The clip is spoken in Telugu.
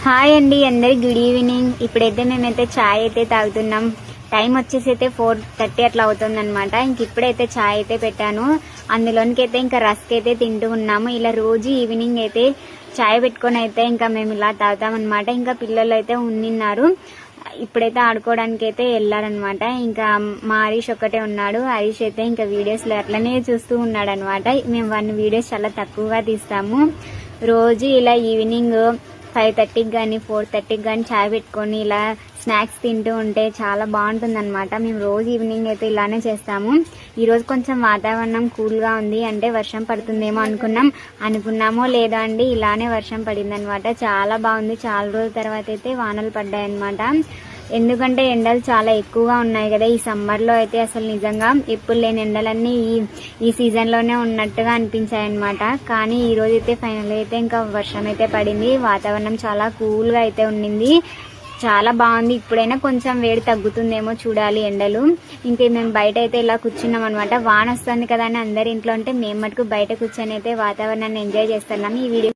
హాయ్ అండి, అందరికి గుడ్ ఈవినింగ్. ఇప్పుడైతే మేమైతే ఛాయ్ అయితే తాగుతున్నాం. టైం వచ్చేసి అయితే 4:30 అట్లా అవుతుంది అనమాట. ఇప్పుడైతే ఛాయ్ అయితే పెట్టాను. అందులోనికి అయితే ఇంకా రస్క్ అయితే తింటూ ఉన్నాము. ఇలా రోజు ఈవినింగ్ అయితే ఛాయ్ పెట్టుకొని అయితే ఇంకా మేము ఇలా తాగుతాం అనమాట. ఇంకా పిల్లలు అయితే ఉన్నిన్నారు. ఇప్పుడైతే ఆడుకోవడానికి అయితే వెళ్ళారనమాట. ఇంకా మా హరీష్ ఒక్కటే ఉన్నాడు. హరీష్ అయితే ఇంకా వీడియోస్లో అట్లనే చూస్తూ ఉన్నాడు అనమాట. మేము వీడియోస్ చాలా తక్కువగా తీస్తాము. రోజు ఇలా ఈవినింగ్ 5:30కి కానీ 4:30కి కానీ ఛాయ్ పెట్టుకొని ఇలా స్నాక్స్ తింటూ ఉంటే చాలా బాగుంటుంది అనమాట. మేము రోజు ఈవినింగ్ అయితే ఇలానే చేస్తాము. ఈరోజు కొంచెం వాతావరణం కూల్గా ఉంది, అంటే వర్షం పడుతుందేమో అనుకున్నామో లేదో అండి, ఇలానే వర్షం పడింది అనమాట. చాలా బాగుంది. చాలా రోజుల తర్వాత అయితే వానలు పడ్డాయి అనమాట. ఎందుకంటే ఎండలు చాలా ఎక్కువగా ఉన్నాయి కదా ఈ సమ్మర్లో అయితే. అసలు నిజంగా ఎప్పుడు లేని ఎండలన్నీ ఈ సీజన్లోనే ఉన్నట్టుగా అనిపించాయి అనమాట. కానీ ఈ రోజు అయితే ఫైనల్ అయితే ఇంకా వర్షం అయితే పడింది. వాతావరణం చాలా కూల్గా అయితే ఉండింది. చాలా బాగుంది. ఇప్పుడైనా కొంచెం వేడి తగ్గుతుందేమో చూడాలి ఎండలు. ఇంకా మేము బయట అయితే ఇలా కూర్చున్నాం అనమాట. వాన వస్తుంది కదా అని అందరి ఇంట్లో ఉంటే మేము మటుకు బయట కూర్చొని అయితే వాతావరణాన్ని ఎంజాయ్ చేస్తున్నాం. ఈ వీడియో